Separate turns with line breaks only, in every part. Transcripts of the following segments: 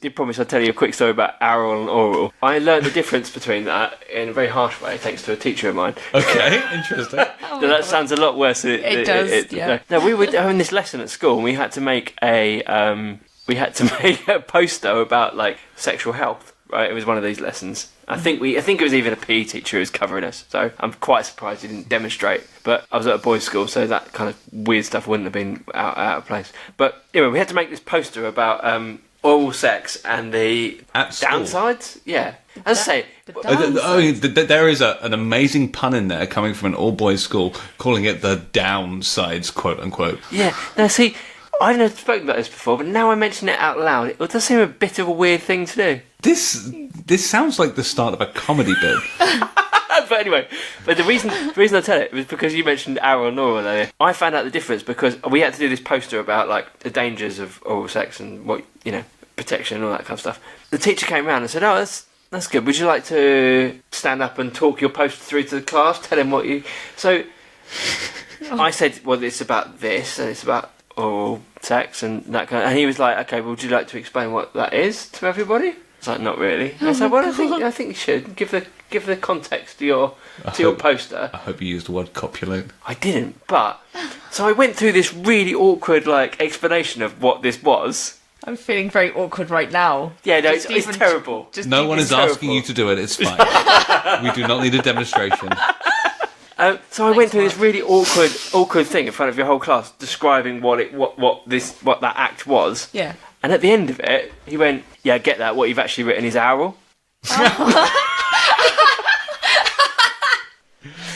did promise I'd tell you a quick story about oral and oral. I learned the difference between that in a very harsh way, thanks to a teacher of mine.
Okay, interesting.
That sounds a lot worse than
It does, yeah.
No, we were having this lesson at school, and we had to make a poster about like sexual health. Right, it was one of these lessons. I think it was even a PE teacher who was covering us. So I'm quite surprised he didn't demonstrate. But I was at a boys' school, so that kind of weird stuff wouldn't have been out of place. But anyway, we had to make this poster about oral sex and the downsides. Yeah, as I say,
there is an amazing pun in there coming from an all-boys school, calling it the downsides, quote unquote.
Yeah. Now, see, I've never spoken about this before, but now I mention it out loud, it does seem a bit of a weird thing to do.
This sounds like the start of a comedy bit.
But anyway, the reason I tell it was because you mentioned oral and oral earlier. I found out the difference because we had to do this poster about like the dangers of oral sex and what, protection and all that kind of stuff. The teacher came around and said, "Oh, that's good. Would you like to stand up and talk your poster through to the class? Tell him what you..." So I said, "Well, it's about this and it's about oral sex and that kind of..." And he was like, "Okay, well, would you like to explain what that is to everybody?" It's like, "Not really." I said, "Well, I think you should give the context to your poster."
I hope you used the word copulate.
I didn't, but so I went through this really awkward explanation of what this was.
I'm feeling very awkward right now.
Yeah, no, it's terrible.
No one is asking you to do it. It's fine. We do not need a demonstration.
So I went through this really awkward thing in front of your whole class, describing what that act was.
Yeah.
And at the end of it, he went, "Yeah, I get that. What you've actually written is oral."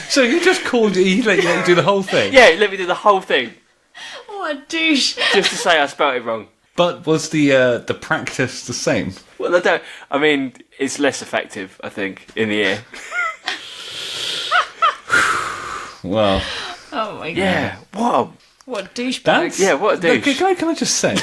So he just called you, he let you do the whole thing?
Yeah, he let me do the whole thing.
What a douche.
Just to say I spelt it wrong.
But was the practice the same?
Well, it's less effective, I think, in the ear.
Well.
Oh my god.
Yeah, what
a douchebag.
Yeah, what a douche.
Can I just say,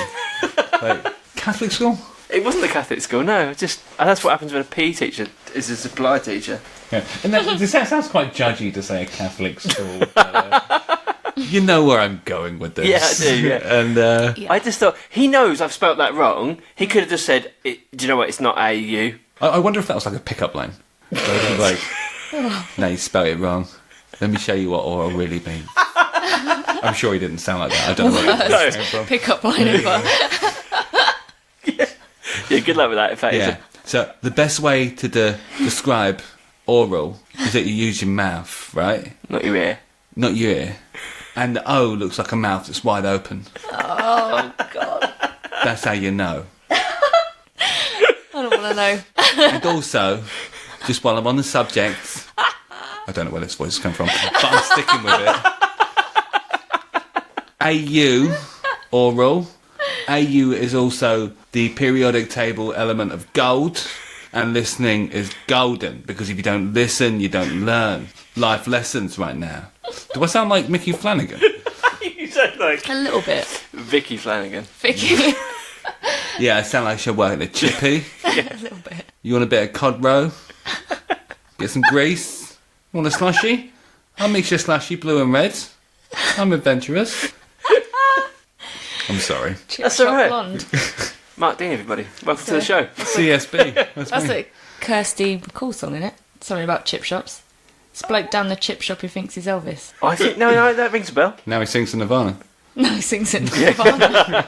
Catholic school?
It wasn't the Catholic school, no. That's what happens when a PE teacher is a supply teacher.
Yeah. And that sounds quite judgy to say a Catholic school. You know where I'm going with this.
Yeah, I do, yeah.
And
I just thought, he knows I've spelt that wrong. He could have just said, "Do you know what, it's not A-U."
I wonder if that was like a pickup line. Like, "No, you spelled it wrong. Let me show you what oral really means." I'm sure he didn't sound like that. I don't know where that came from.
Pick up line over.
Yeah, good luck with that, in fact.
Yeah. So the best way to describe oral is that you use your mouth, right?
Not your ear.
Not your ear. And the O looks like a mouth that's wide open.
Oh, God.
That's how you know.
I don't want to know.
And also, just while I'm on the subject, I don't know where this voice has come from, but I'm sticking with it. AU, oral. AU is also the periodic table element of gold, and listening is golden, because if you don't listen, you don't learn. Life lessons right now. Do I sound like Mickey Flanagan?
You sound like...
A little bit.
Vicky Flanagan.
Vicky.
Yeah, I sound like I should work at a chippy.
Yeah, a little bit.
You want a bit of cod roe? Get some grease? Want a slushy? I'll mix your slushy blue and red. I'm adventurous. I'm sorry.
That's all right.
Blonde.
Mark Dean, everybody. Welcome to the show.
CSB.
That's a Kirsty McCall song, isn't it? Something about chip shops. It's a bloke down the chip shop who thinks he's Elvis.
I think no, that rings a bell.
Now he sings to Nirvana.
No, he sings it in Nirvana.